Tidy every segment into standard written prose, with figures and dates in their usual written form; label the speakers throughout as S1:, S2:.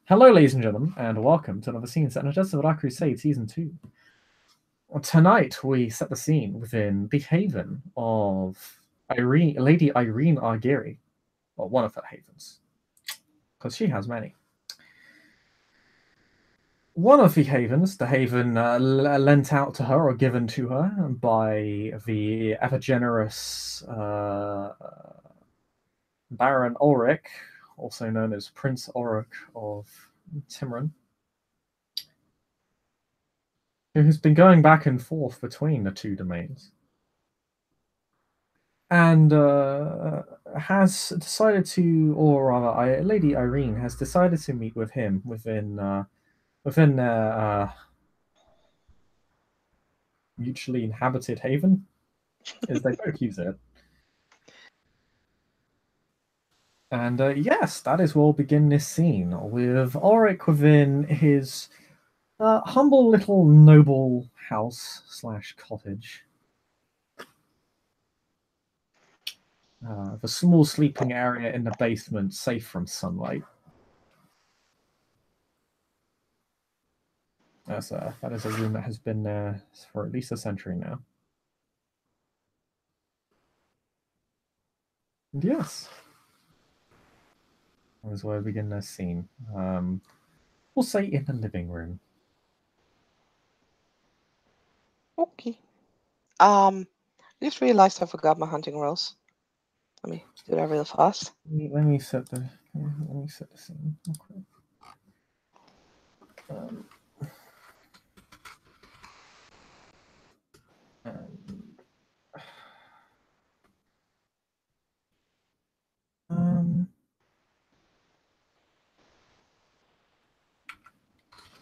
S1: Hello, ladies and gentlemen, and welcome to another scene set in Justice of Dark Crusade Season 2. Tonight, we set the scene within the haven of Lady Eirene Argiri, or one of her havens, because she has many. One of the havens, the haven lent out to her or given to her by the ever-generous Baron Ulric, also known as Prince Ulric of Timron, who has been going back and forth between the two domains, and has decided to, or rather, Lady Eirene has decided to meet with him within their mutually inhabited haven, as they both use it. And yes, that is where we'll begin this scene, with Ulric within his humble little noble house / cottage. The small sleeping area in the basement, safe from sunlight. That is a room that has been there for at least a century now. And yes, that is where we begin this scene. We'll say in the living room.
S2: Okay. I just realized I forgot my hunting rolls. Let me do that real fast.
S1: Let me set the scene real quick.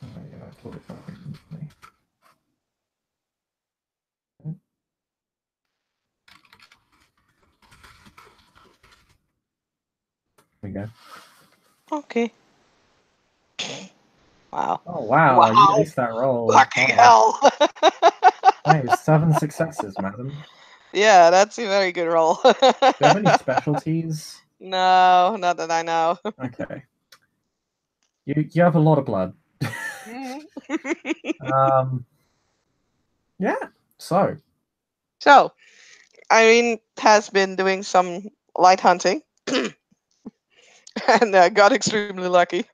S1: Oh yeah, I thought it back recently. There we go.
S2: Okay. Wow.
S1: Oh wow,
S2: Wow.
S1: you aced that roll.
S2: Fucking hell.
S1: That is 7 successes, madam.
S2: Yeah, that's a very good roll.
S1: Do you have any specialties?
S2: No, not that I know.
S1: Okay. You have a lot of blood. Yeah. So,
S2: Eirene has been doing some light hunting and got extremely lucky.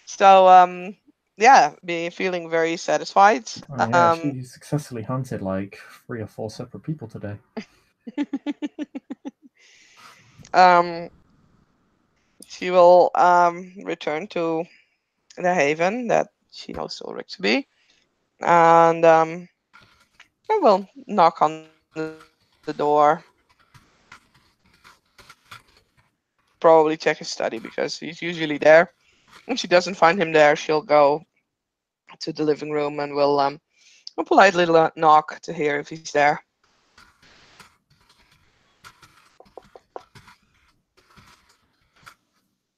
S2: So, yeah, be feeling very satisfied.
S1: oh yeah, she successfully hunted like 3 or 4 separate people today.
S2: She will return to the haven that she knows Ulric to be, and I will knock on the door. Probably check his study because he's usually there. When she doesn't find him there, she'll go to the living room and will a polite little knock to hear if he's there.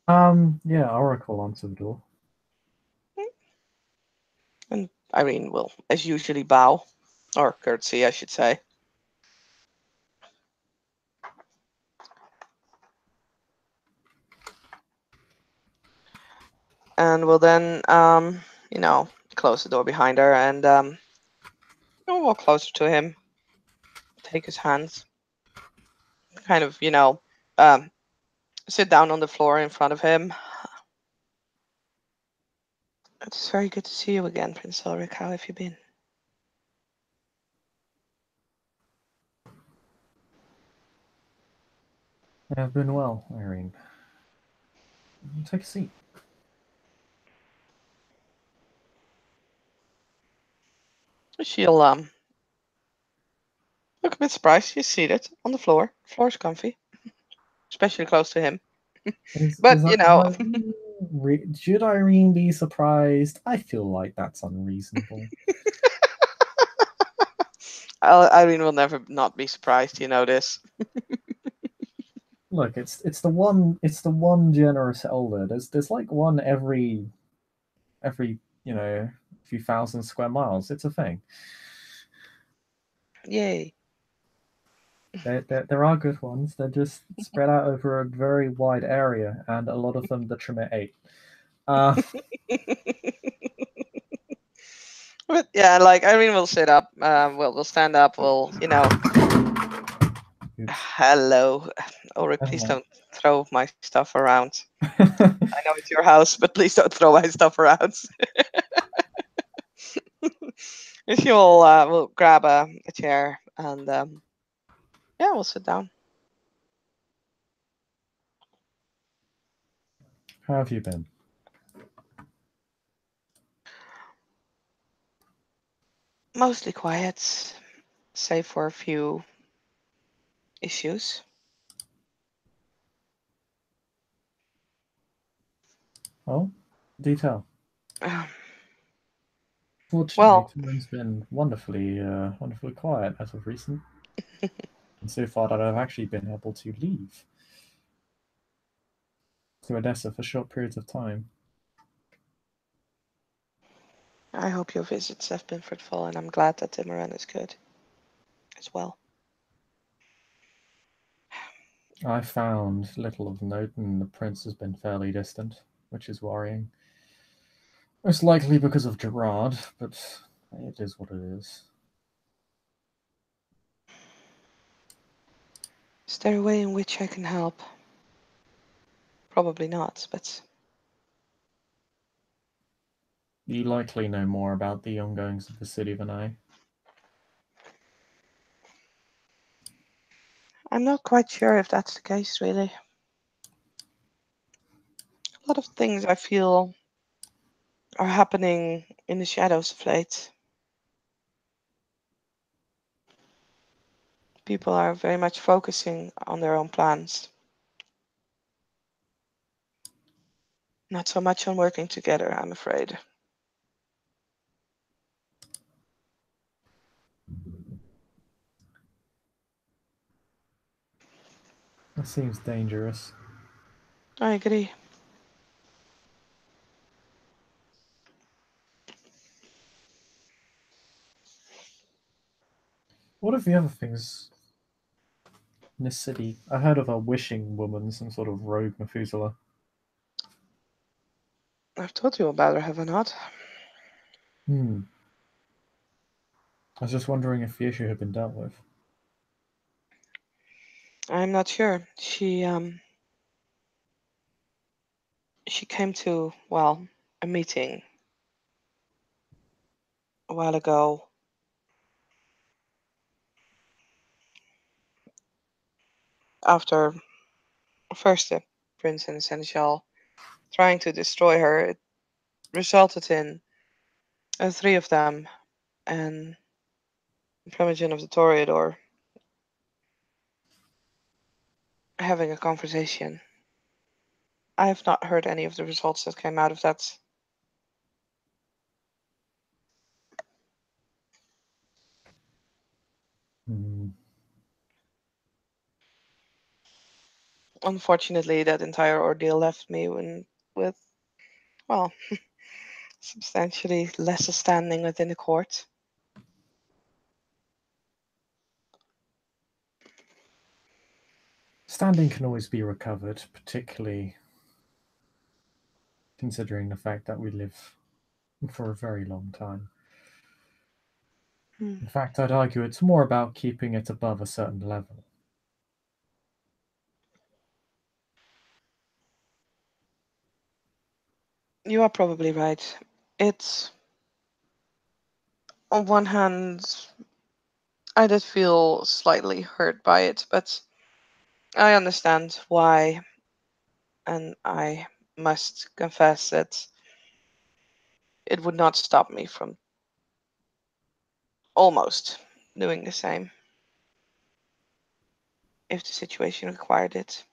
S1: Yeah, Oracle answer the door.
S2: And Eirene will, as usually, bow, or curtsy, I should say. And will then, close the door behind her and walk closer to him, take his hands, kind of, sit down on the floor in front of him. It's very good to see you again, Prince Ulric. How have you been?
S1: I've been well, Eirene. Take a seat.
S2: She'll look a bit surprised. She's seated on the floor. The floor's comfy, especially close to him. But
S1: should Eirene be surprised? I feel like that's unreasonable.
S2: Eirene will never not be surprised. You know this.
S1: Look, it's the one generous elder. There's like one every few thousand square miles. It's a thing.
S2: Yay.
S1: There are good ones. They're just spread out over a very wide area, and a lot of them the Trimmer ate. Uh,
S2: But yeah, like Irene will sit up. We'll stand up. We'll.
S1: oops.
S2: Hello, Ulric. Please
S1: Hello.
S2: don't throw my stuff around. I know it's your house, but please don't throw my stuff around. And we'll grab a chair and yeah, we'll sit down.
S1: How have you been?
S2: Mostly quiet, save for a few issues.
S1: Oh, detail.
S2: Um,
S1: Fortunately,
S2: well,
S1: time's been wonderfully quiet as of recent, and so far that I've actually been able to leave to Odessa for short periods of time.
S2: I hope your visits have been fruitful, and I'm glad that Timoran is good as well.
S1: I found little of note, and the prince has been fairly distant, which is worrying. Most likely because of Gerard, but it is what it is.
S2: Is there a way in which I can help? Probably not, but
S1: You likely know more about the ongoings of the city than I.
S2: I'm not quite sure if that's the case, really. A lot of things I feel are happening in the shadows of late. People are very much focusing on their own plans, not so much on working together, I'm afraid.
S1: That seems dangerous.
S2: I agree.
S1: What are the other things in this city? I heard of a wishing woman, some sort of rogue Methuselah.
S2: I've told you about her, have I not?
S1: Hmm. I was just wondering if the issue had been dealt with.
S2: I'm not sure. She came to, well, a meeting a while ago. After first the prince and the seneschal trying to destroy her, it resulted in three of them and Primogen of the Toreador having a conversation. I have not heard any of the results that came out of that.
S1: Hmm.
S2: Unfortunately, that entire ordeal left me with, well, substantially less standing within the court.
S1: Standing can always be recovered, particularly considering the fact that we live for a very long time.
S2: Hmm.
S1: In fact, I'd argue it's more about keeping it above a certain level.
S2: You are probably right. It's, on one hand, I did feel slightly hurt by it, but I understand why, and I must confess that it would not stop me from almost doing the same if the situation required it.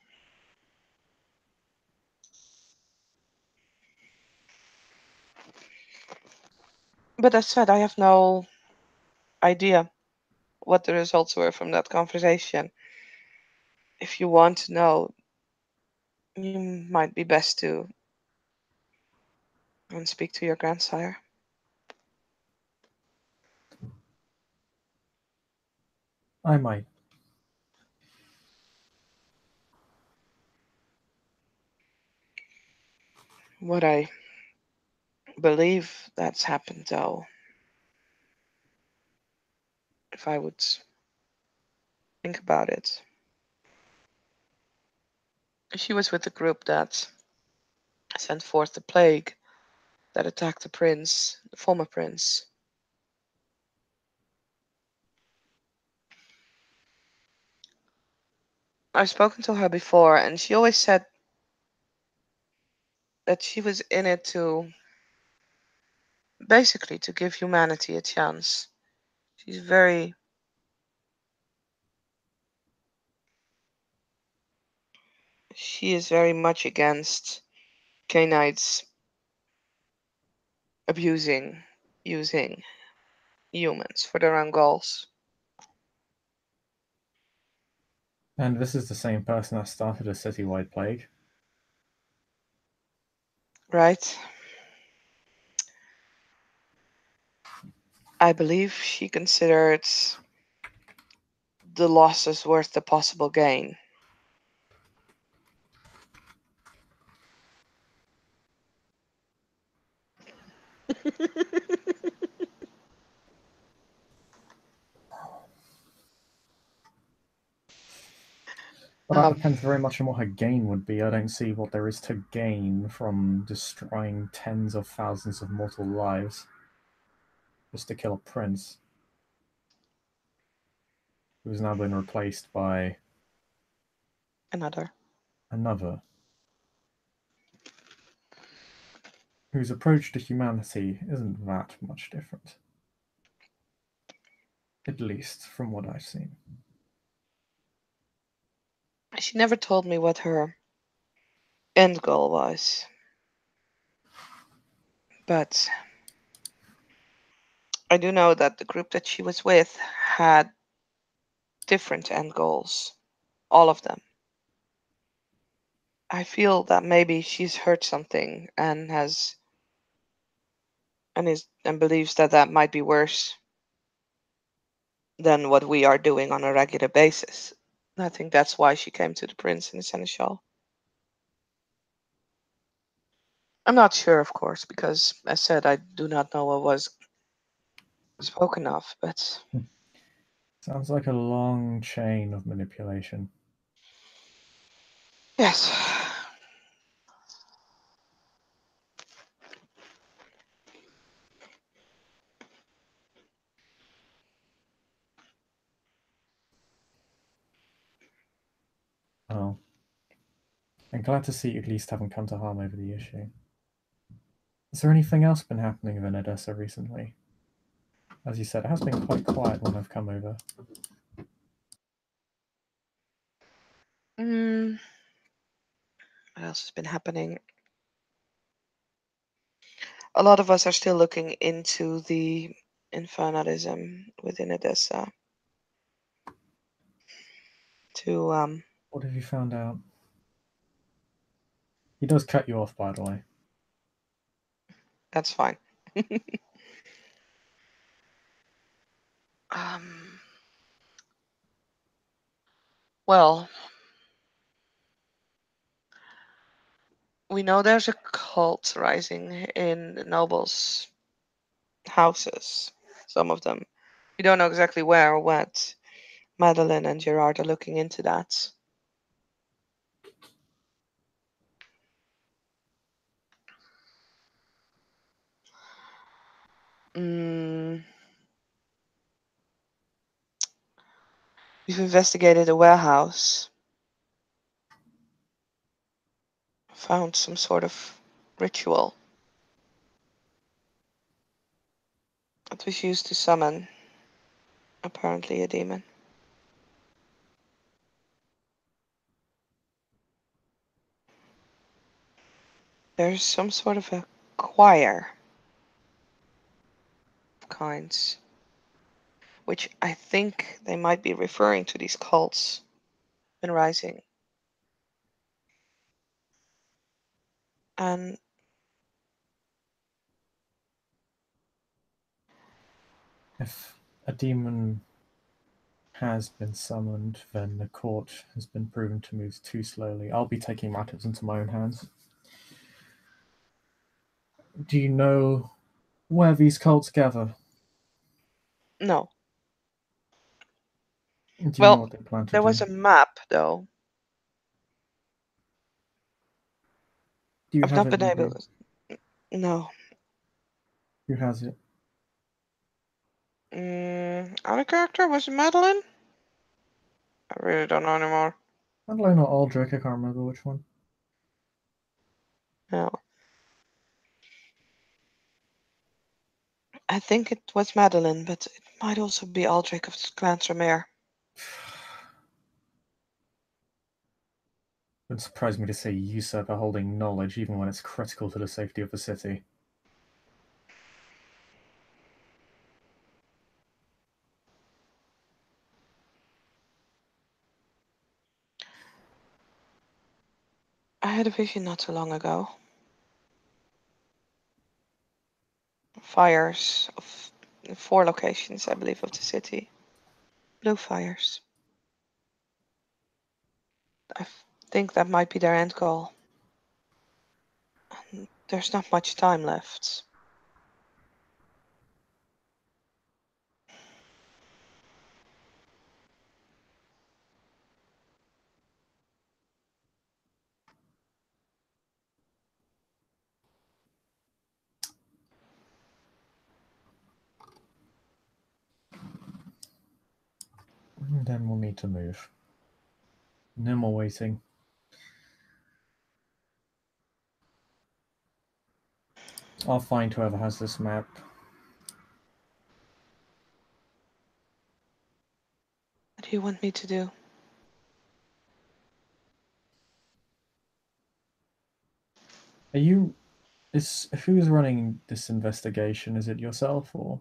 S2: But as said, I have no idea what the results were from that conversation. If you want to know, you might be best to speak to your grandsire.
S1: I might.
S2: What I believe that's happened, though. If I would think about it. She was with the group that sent forth the plague that attacked the prince, the former prince. I've spoken to her before, and she always said that she was in it to basically to give humanity a chance. She's very she is very much against Canaanites using humans for their own goals.
S1: And this is the same person that started a citywide plague.
S2: Right? I believe she considered the losses worth the possible gain.
S1: But that depends very much on what her gain would be. I don't see what there is to gain from destroying tens of thousands of mortal lives just to kill a prince who's now been replaced by
S2: Another.
S1: another whose approach to humanity isn't that much different. At least from what I've seen.
S2: She never told me what her end goal was. But I do know that the group that she was with had different end goals. All of them. I feel that maybe she's heard something and believes that that might be worse than what we are doing on a regular basis. And I think that's why she came to the prince and the seneschal. I'm not sure, of course, because as said, I do not know what was spoken of, but
S1: Sounds like a long chain of manipulation.
S2: yes.
S1: Oh. I'm glad to see you at least haven't come to harm over the issue. Has there anything else been happening in Edessa recently? As you said, it has been quite quiet when I've come over.
S2: What else has been happening? A lot of us are still looking into the infernalism within Edessa.
S1: What have you found out? He does cut you off, by the way.
S2: That's fine. um, well, we know there's a cult rising in the nobles' houses, some of them. We don't know exactly where or what. Madeline and Gerard are looking into that. We've investigated a warehouse, found some sort of ritual that was used to summon, apparently, a demon. There's some sort of a choir of kinds, which I think they might be referring to these cults and rising. And
S1: If a demon has been summoned, then the court has been proven to move too slowly. I'll be taking matters into my own hands. Do you know where these cults gather?
S2: No.
S1: Do you know
S2: Well,
S1: what they plan to
S2: there
S1: do?
S2: was a map, though.
S1: Do you
S2: I've
S1: have
S2: not
S1: it
S2: been
S1: with
S2: able.
S1: you?
S2: No.
S1: Who has it?
S2: Other character was it Madeline? I really don't know anymore.
S1: Madeline or Aldrich, I can't remember which one.
S2: No. I think it was Madeline, but it might also be Ulric of Clantremere.
S1: It would surprise me to see usurper holding knowledge even when it's critical to the safety of the city.
S2: I had a vision not too long ago. Fires of 4 locations, I believe, of the city. Blue fires. I think that might be their end goal. There's not much time left.
S1: And then we'll need to move. No more waiting. I'll find whoever has this map.
S2: What do you want me to do?
S1: Are you... who's running this investigation? Is it yourself or...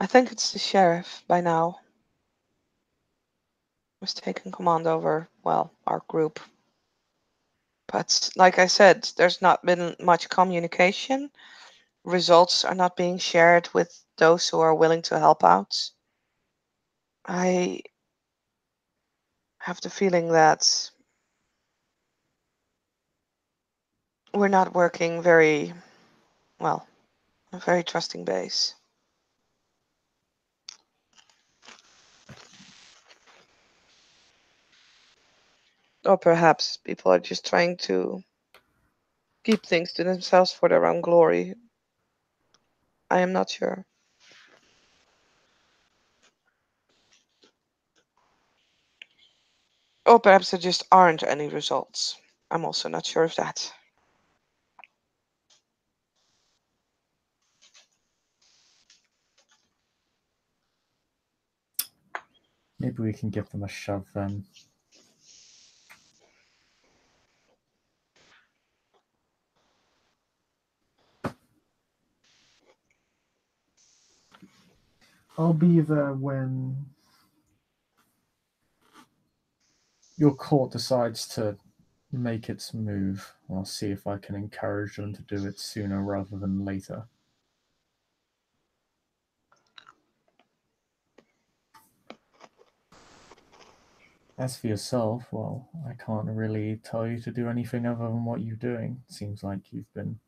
S2: I think it's the sheriff by now. Was taking command over, well, our group. But like I said, there's not been much communication. Results are not being shared with those who are willing to help out. I have the feeling that we're not working very well, a very trusting base. Or perhaps people are just trying to keep things to themselves for their own glory. I am not sure. Or perhaps there just aren't any results. I'm also not sure of that.
S1: Maybe we can give them a shove then. I'll be there when your court decides to make its move. I'll see if I can encourage them to do it sooner rather than later. As for yourself, well, I can't really tell you to do anything other than what you're doing. It seems like you've been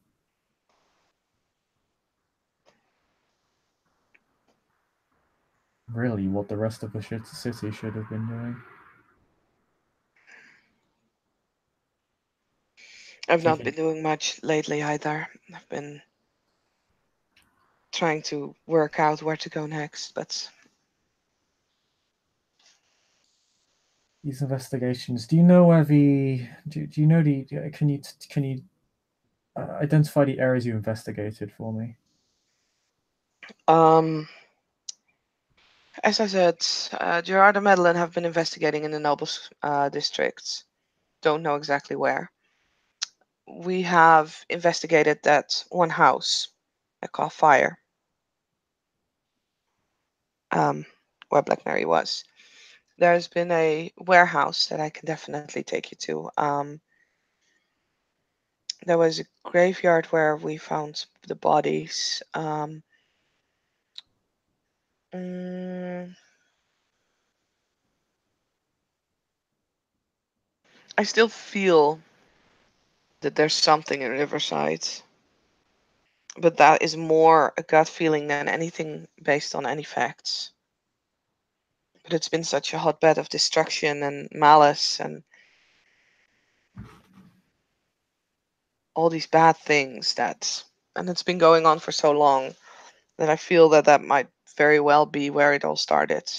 S1: really what the rest of the city should have been doing.
S2: I've
S1: Do you
S2: not been
S1: think
S2: doing much lately either. I've been trying to work out where to go next, but
S1: these investigations? Do you know where the? Do you know the? Can you identify the areas you investigated for me?
S2: um, as I said, Gerard and Madeline have been investigating in the Nobles districts. Don't know exactly where. We have investigated that one house that caught fire, um, where Black Mary was. There's been a warehouse that I can definitely take you to. There was a graveyard where we found the bodies. Mm, I still feel that there's something in Riverside. But that is more a gut feeling than anything based on any facts. But it's been such a hotbed of destruction and malice and all these bad things and it's been going on for so long that I feel that that might very well be where it all started.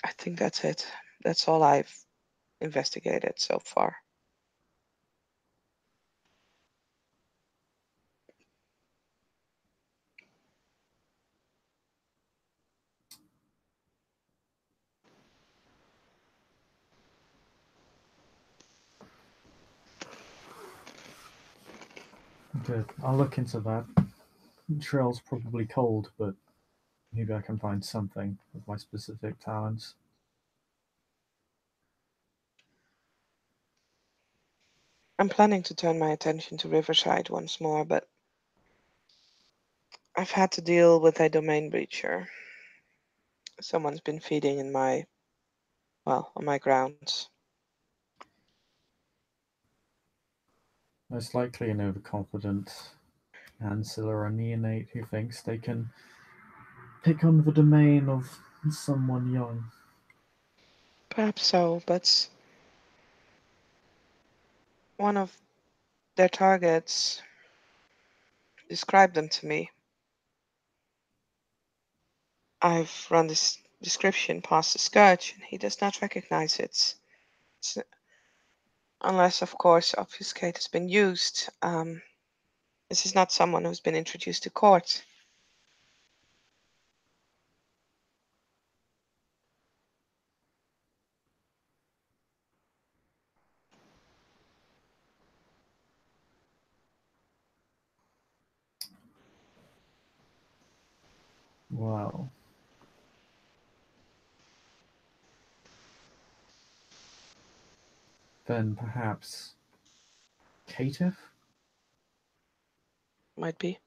S2: I think that's it. That's all I've investigated so far.
S1: Good. I'll look into that. Trail's probably cold, but maybe I can find something with my specific talents.
S2: I'm planning to turn my attention to Riverside once more, but I've had to deal with a domain breacher. Someone's been feeding in on my grounds.
S1: Most likely an overconfident ancillor or neonate who thinks they can pick on the domain of someone young.
S2: Perhaps so, but one of their targets described them to me. I've run this description past the Scourge, and he does not recognize it. It's, unless, of course, obfuscate has been used. This is not someone who's been introduced to court.
S1: Well, then perhaps Caitiff?
S2: Might be.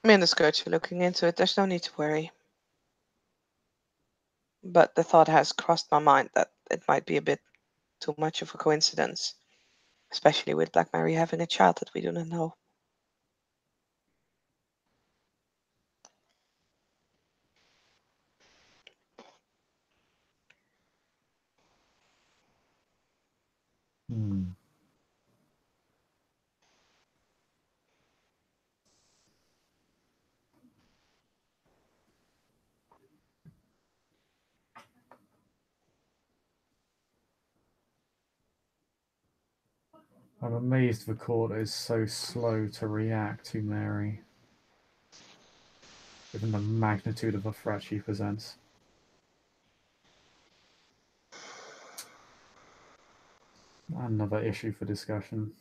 S2: Me and the Scourge are looking into it. There's no need to worry. But the thought has crossed my mind that it might be a bit too much of a coincidence, especially with Black Mary having a child that we do not know.
S1: Hmm. I'm amazed the court is so slow to react to Mary, given the magnitude of the threat she presents. Another issue for discussion.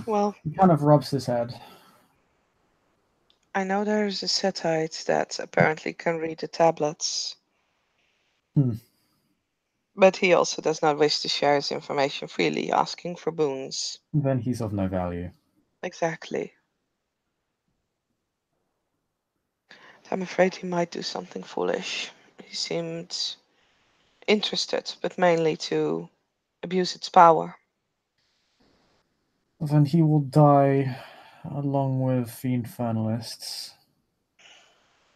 S2: Well,
S1: He kind of rubs his head.
S2: I know there's a Setite that apparently can read the tablets,
S1: Hmm.
S2: but he also does not wish to share his information freely, asking for boons.
S1: Then he's of no value.
S2: Exactly. I'm afraid he might do something foolish. He seemed interested, but mainly to abuse its power.
S1: Then he will die along with the Infernalists.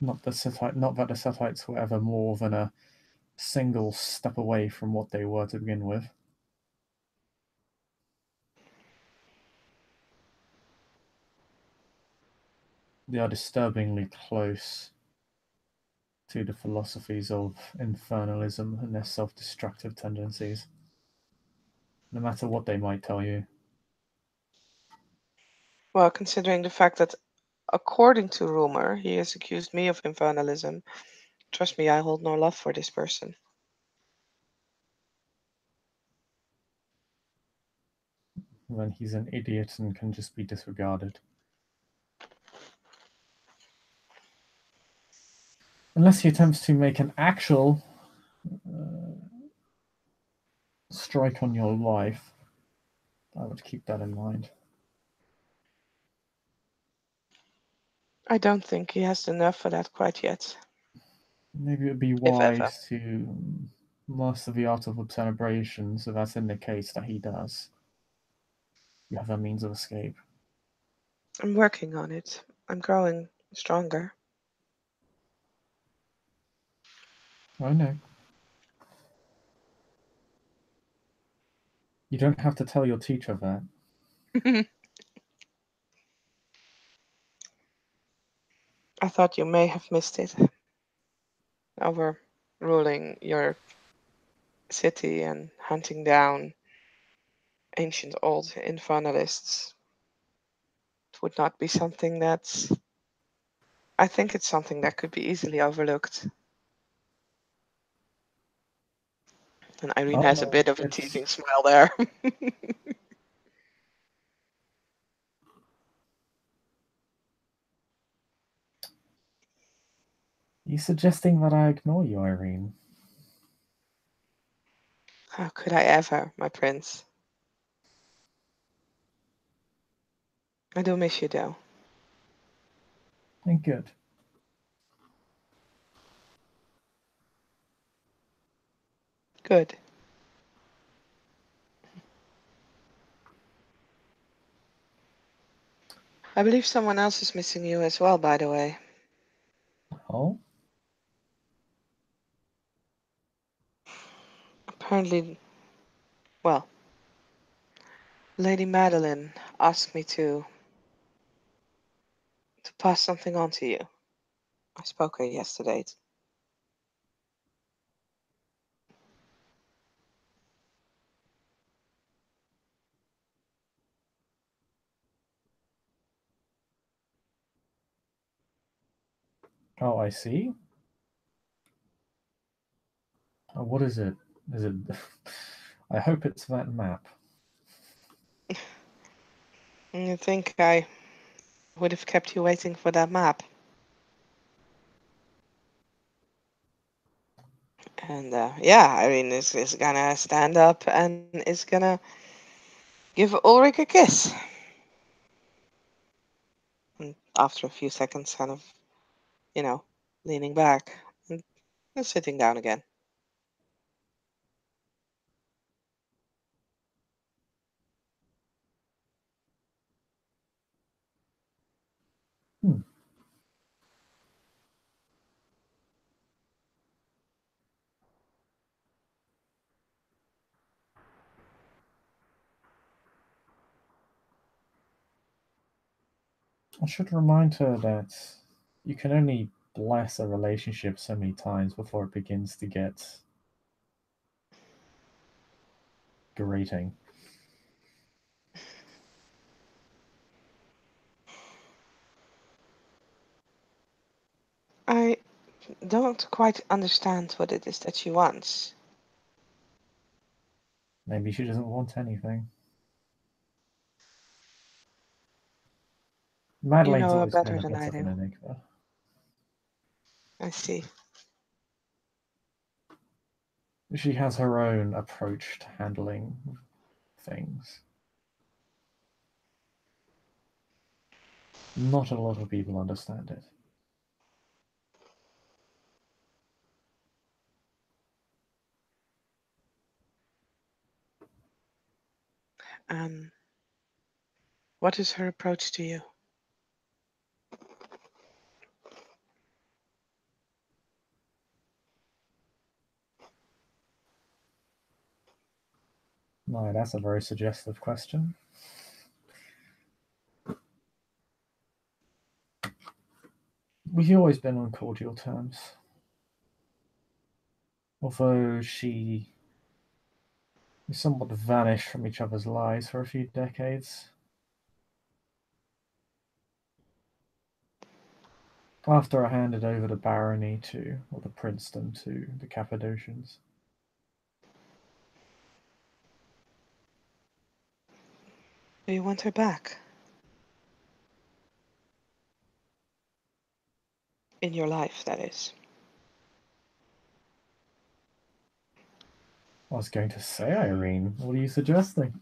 S1: Not that the Setites were ever more than a single step away from what they were to begin with. They are disturbingly close to the philosophies of infernalism and their self-destructive tendencies, no matter what they might tell you.
S2: Well, considering the fact that According to rumor, he has accused me of infernalism. Trust me, I hold no love for this person.
S1: Then he's an idiot and can just be disregarded. Unless he attempts to make an actual strike on your life, I would keep that in mind.
S2: I don't think he has the nerve for that quite yet.
S1: Maybe it would be
S2: If ever.
S1: wise to master the art of observation, so that indicates that he does. You have a means of escape.
S2: I'm working on it. I'm growing stronger.
S1: I know. You don't have to tell your teacher that.
S2: I thought you may have missed it. Overruling your city and hunting down ancient old infernalists. It would not be something that's. I think it's something that could be easily overlooked. And Eirene
S1: Oh
S2: has a
S1: no,
S2: bit of a
S1: it's.
S2: teasing smile there.
S1: You suggesting that I ignore you, Eirene?
S2: How could I ever, my prince? I do miss you, though.
S1: And good.
S2: Good. I believe someone else is missing you as well, by the way.
S1: Oh?
S2: Apparently, well, Lady Madeline asked me to pass something on to you. I spoke her yesterday.
S1: Oh, I see. Oh, what is it? Is it? I hope it's that map.
S2: You think I would have kept you waiting for that map? And yeah, Irene is gonna stand up and is gonna give Ulric a kiss. And after a few seconds, kind of, leaning back and sitting down again.
S1: Hmm. I should remind her that you can only bless a relationship so many times before it begins to get grating.
S2: I don't quite understand what it is that she wants.
S1: Maybe she doesn't want anything.
S2: You
S1: Madeleine's
S2: know her
S1: always been
S2: better
S1: a
S2: than
S1: bit
S2: I
S1: of an
S2: do.
S1: enigma.
S2: I see.
S1: She has her own approach to handling things. Not a lot of people understand it.
S2: Um, what is her approach to you?
S1: No, that's a very suggestive question. We've always been on cordial terms. Although she somewhat vanished from each other's lives for a few decades. after I handed over the barony to, or the princedom to the Cappadocians.
S2: Do you want her back? In your life, that is.
S1: I was going to say, Eirene, what are you suggesting?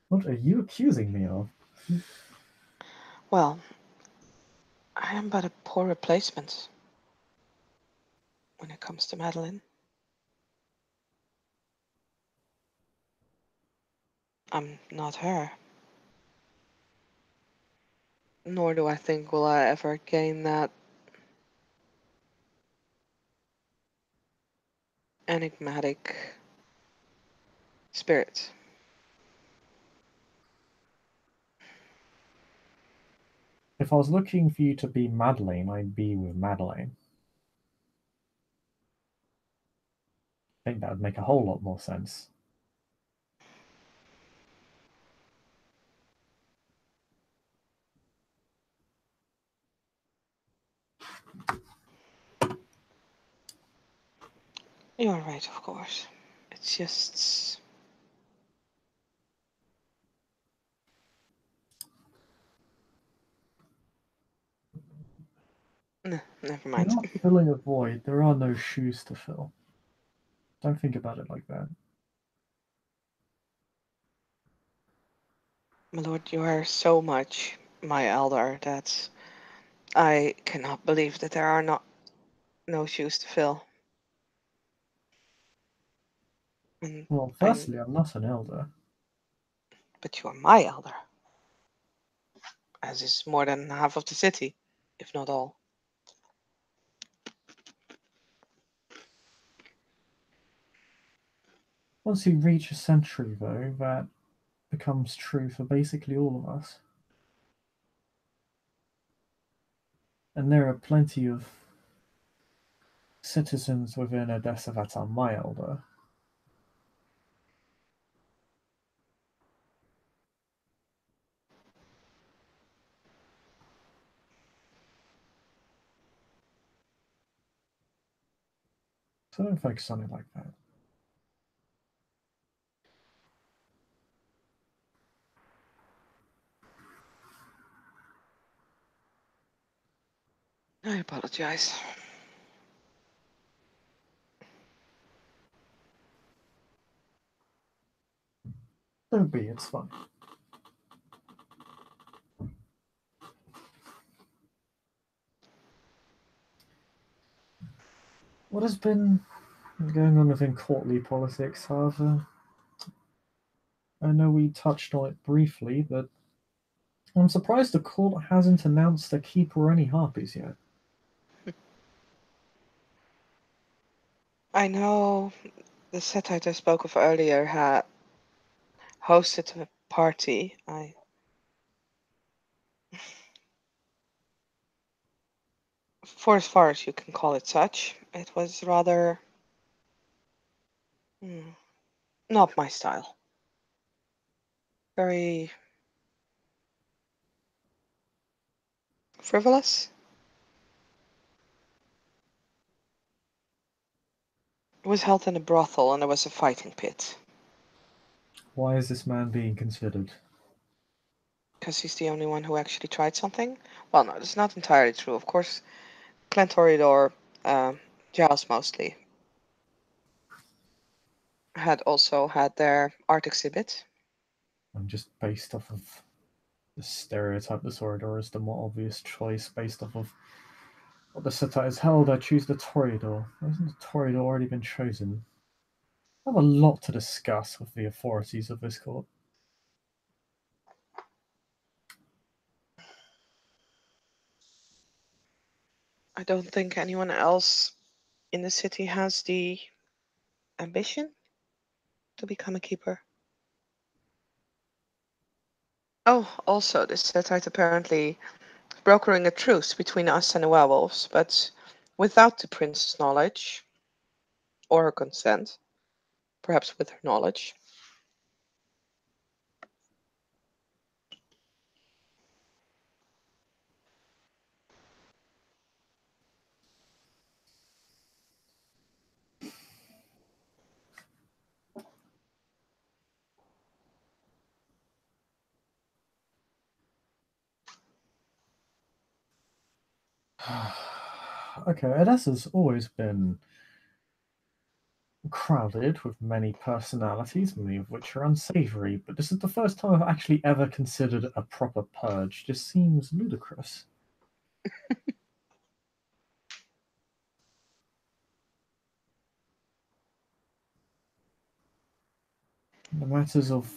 S1: What are you accusing me of?
S2: Well, I am but a poor replacement when it comes to Madeline. I'm not her. Nor do I think will I ever gain that enigmatic spirit.
S1: If I was looking for you to be Madeleine, I'd be with Madeleine. I think that would make a whole lot more sense.
S2: You are right, of course. It's just... Never
S1: You're
S2: mind.
S1: not filling a void. There are no shoes to fill. Don't think about it like that.
S2: My lord, you are so much my elder that I cannot believe that there are no shoes to fill. And
S1: Well,
S2: I'm,
S1: firstly, I'm not an elder.
S2: but you are my elder, as is more than half of the city, if not all.
S1: Once you reach a century, though, that becomes true for basically all of us. And there are plenty of citizens within Odessa that are my elder. So don't focus on it like that.
S2: I apologize.
S1: Don't be, it's fine. What has been going on within courtly politics, however? I know we touched on it briefly, but I'm surprised the court hasn't announced a keeper or any harpies yet.
S2: I know the Setite I spoke of earlier had hosted a party. For as far as you can call it such, it was rather not my style. Very frivolous. It was held in a brothel and there was a fighting pit.
S1: Why is this man being considered?
S2: Because he's the only one who actually tried something? Well, no, that's not entirely true. Of course, Clentoridor, Giles mostly, had also had their art exhibit.
S1: And just based off of the stereotype, the Sorador is the more obvious choice based off of what the satire is held. I choose the Toreador. Hasn't the Toreador already been chosen? I have a lot to discuss with the authorities of this court.
S2: I don't think anyone else in the city has the ambition to become a keeper. Oh, also, this Setite apparently brokering a truce between us and the werewolves, but without the prince's knowledge or her consent, perhaps with her knowledge.
S1: Okay, Edessa's always been crowded with many personalities, many of which are unsavory, but this is the first time I've actually ever considered a proper purge. Just seems ludicrous. The matters of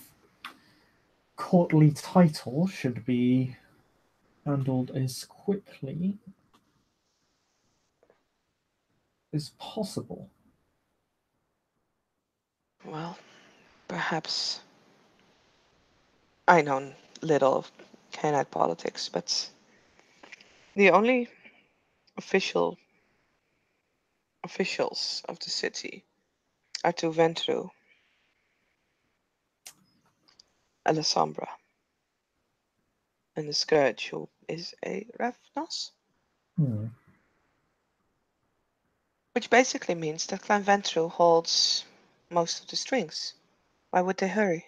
S1: courtly title should be handled as quickly as possible.
S2: Well, perhaps I know little of Canaanite politics, but the only officials of the city are two Ventru, a Lasombra, and the Scourge, who is a Ravnos.
S1: Hmm.
S2: Which basically means that Clan Ventru holds most of the strings. Why would they hurry?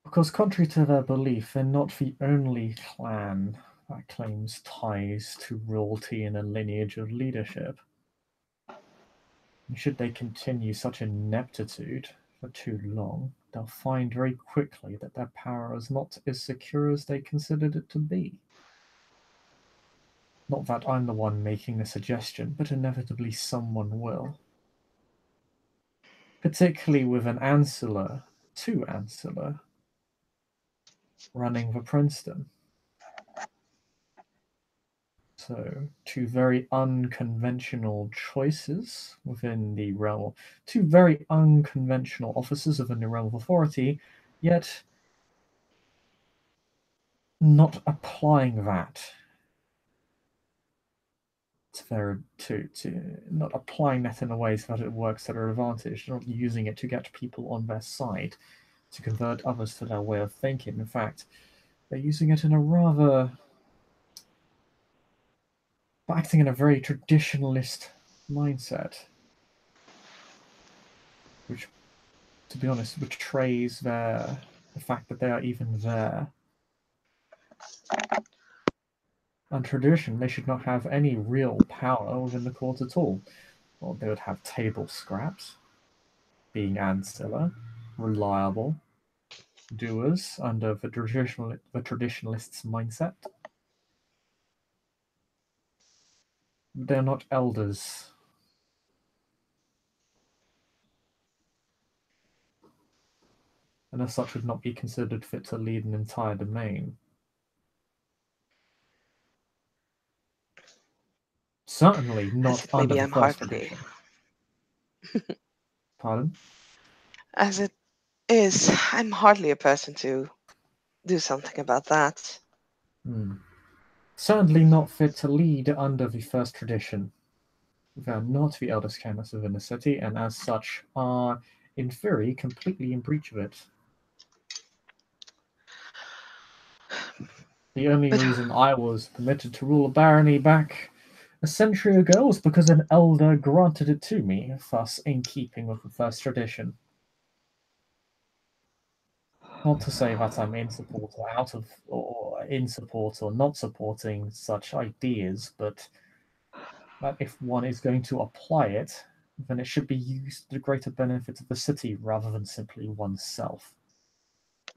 S1: Because, contrary to their belief, they're not the only clan that claims ties to royalty and a lineage of leadership. And should they continue such ineptitude for too long, they'll find very quickly that their power is not as secure as they considered it to be. Not that I'm the one making the suggestion, but inevitably someone will. Particularly with two Ancillor, running for Princeton. So, two very unconventional choices within the realm, two very unconventional officers within the realm of authority, yet not applying that to not applying that in a way so that it works to their advantage, not using it to get people on their side, to convert others to their way of thinking. In fact, they're using it in a rather acting in a very traditionalist mindset, which, to be honest, betrays the fact that they are even there. On tradition, they should not have any real power within the court at all. Well, they would have table scraps, being ancillor, reliable, doers under the traditionalists' mindset. They're not elders. And as such would not be considered fit to lead an entire domain. Certainly
S2: As
S1: not
S2: it
S1: under
S2: maybe
S1: the
S2: I'm
S1: first
S2: hardly,
S1: tradition. Pardon?
S2: as it is, I'm hardly a person to do something about that.
S1: Certainly not fit to lead under the first tradition. They are not the eldest canons within the city, and as such are, in theory, completely in breach of it. The only
S2: But
S1: reason I was permitted to rule a barony back a century ago was because an elder granted it to me, thus in keeping with the first tradition. Not to say that I'm in support or not supporting such ideas, but that if one is going to apply it, then it should be used to the greater benefit of the city rather than simply oneself.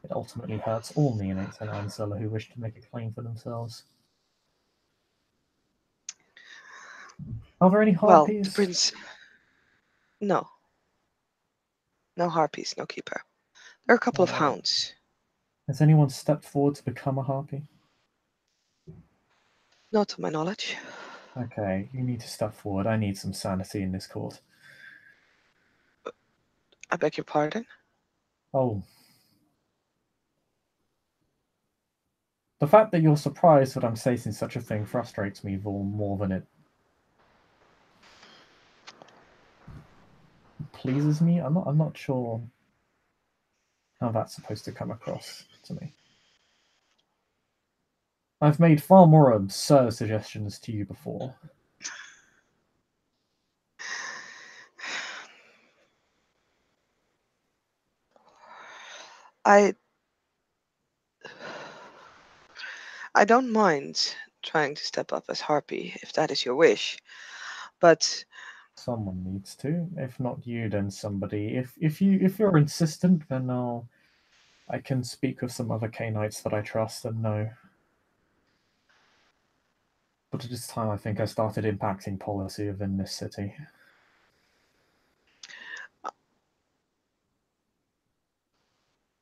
S1: It ultimately hurts all neonates and ancillor who wish to make a claim for themselves. Are there any
S2: well, the
S1: harpies?
S2: prince. No, no harpies, no keeper. There are a couple of
S1: Uh,
S2: hounds.
S1: has anyone stepped forward to become a harpy?
S2: Not to my knowledge.
S1: Okay, you need to step forward. I need some sanity in this court.
S2: I beg your pardon.
S1: Oh. The fact that you're surprised that I'm stating such a thing frustrates me more than it pleases me. I'm not sure how that's supposed to come across to me. I've made far more absurd suggestions to you before.
S2: I I don't mind trying to step up as Harpy if that is your wish, but
S1: Someone needs to. If not you, then somebody. If you're insistent, then I can speak with some other Canaanites that I trust and know. But it is time I think I started impacting policy within this city.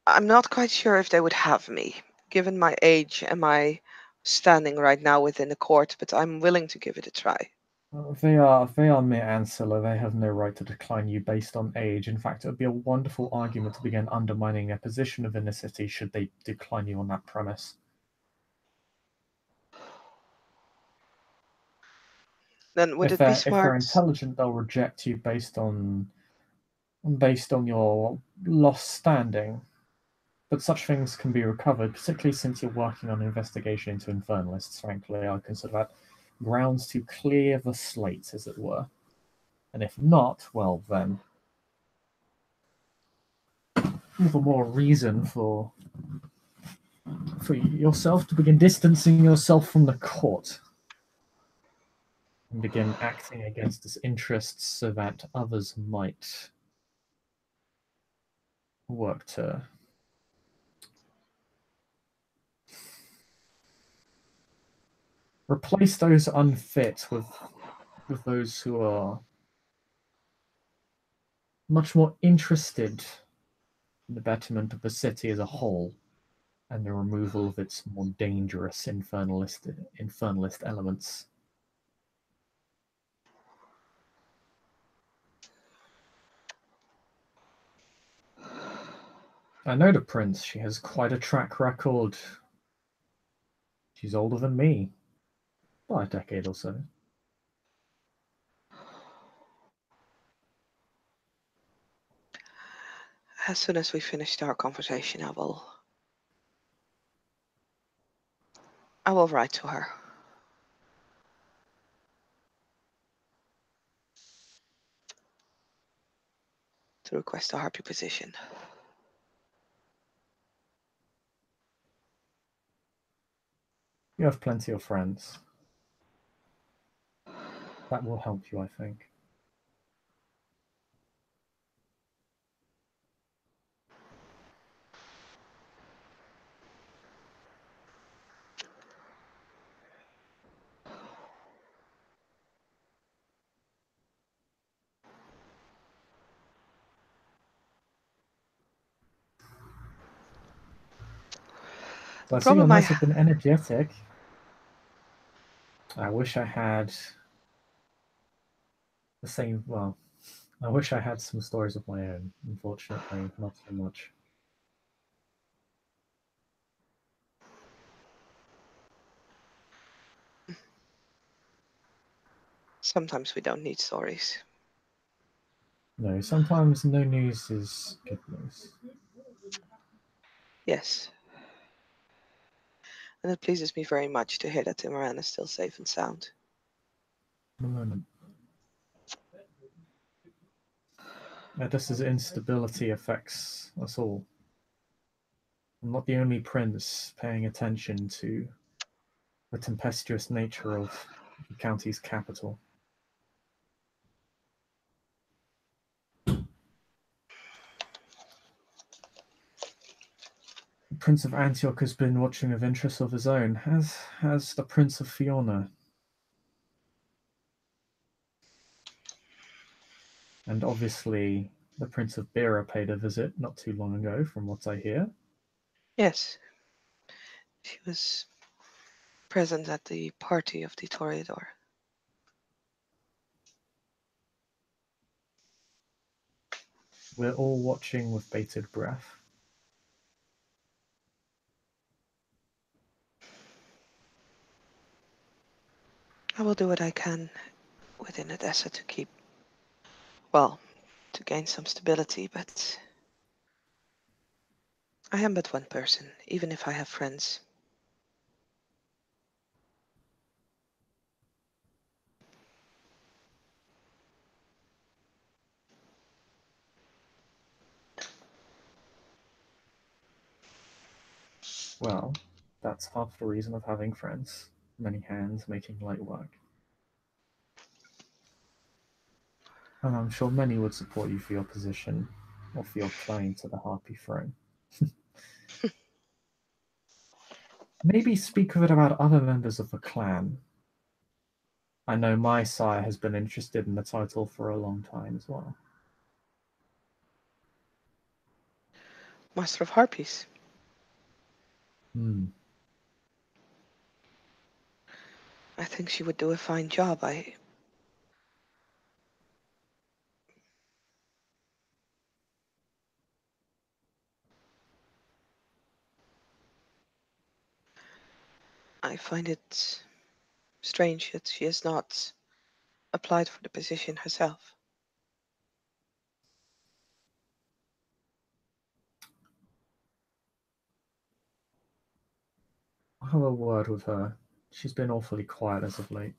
S2: I'm not quite sure if they would have me, given my age and my standing right now within the court, but I'm willing to give it a try.
S1: They are mere ancilla. They have no right to decline you based on age. In fact, it would be a wonderful argument to begin undermining their position within the city should they decline you on that premise.
S2: Then would
S1: If
S2: it be
S1: they're
S2: smart?
S1: intelligent, they'll reject you based on your lost standing. But such things can be recovered, particularly since you're working on an investigation into infernalists. Frankly, I consider that grounds to clear the slate, as it were. And if not, well then, all the more reason for yourself to begin distancing yourself from the court and begin acting against its interests so that others might work to replace those unfit with those who are much more interested in the betterment of the city as a whole and the removal of its more dangerous infernalist elements. I know the prince. She has quite a track record. She's older than me, by a decade or so.
S2: As soon as we finished our conversation, I will write to her to request a Harpy position.
S1: You have plenty of friends. That will help you, I think. So
S2: The
S1: I see your
S2: problem
S1: nights
S2: I
S1: have been energetic. I wish I had the same. Well, I wish I had some stories of my own. Unfortunately, not so much.
S2: sometimes we don't need stories.
S1: No, sometimes no news is good news.
S2: Yes, and it pleases me very much to hear that Timoran is still safe and sound.
S1: A moment. Just as instability affects us all. I'm not the only prince paying attention to the tempestuous nature of the county's capital. The Prince of Antioch has been watching with interest of his own, as has the Prince of Fiona. And obviously, the Prince of Bera paid a visit not too long ago, from what I hear.
S2: Yes, she was present at the party of the Toreador.
S1: We're all watching with bated breath.
S2: I will do what I can within Odessa to keep, well, to gain some stability, but I am but one person, even if I have friends.
S1: Well, that's half the reason of having friends. Many hands making light work. And I'm sure many would support you for your position, or for your claim to the Harpy throne. Maybe speak with it about other members of the clan. I know my sire has been interested in the title for a long time as well.
S2: Master of Harpies.
S1: Hmm.
S2: I think she would do a fine job. I find it strange that she has not applied for the position herself.
S1: I'll have a word with her. She's been awfully quiet as of late.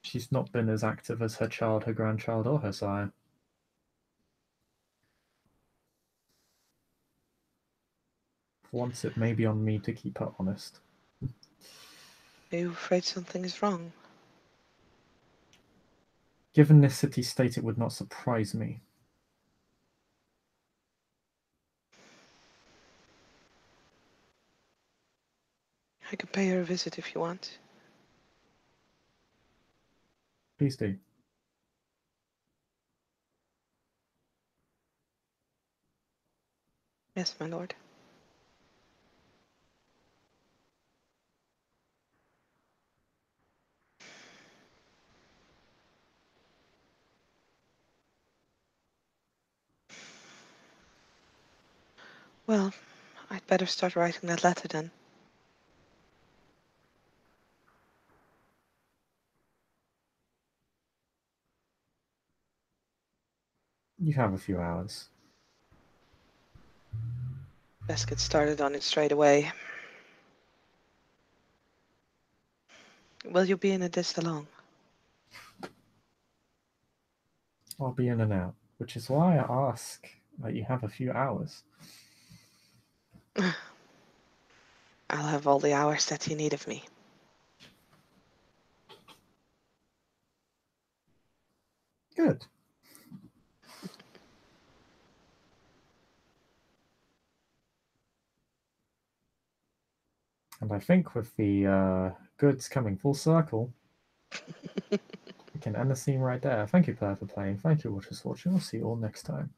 S1: She's not been as active as her child, her grandchild, or her sire. For once, it may be on me to keep her honest.
S2: Are you afraid something is wrong?
S1: Given this city state, it would not surprise me.
S2: I can pay her a visit if you want.
S1: Please do.
S2: Yes, my lord. Well, I'd better start writing that letter then.
S1: You have a few hours.
S2: Best get started on it straight away. Will you be in it this long?
S1: I'll be in and out, which is why I ask that you have a few hours.
S2: I'll have all the hours that you need of me.
S1: Good. And I think with the goods coming full circle, we can end the scene right there. Thank you, Claire, for playing. Thank you, Watchers Watching. We'll see you all next time.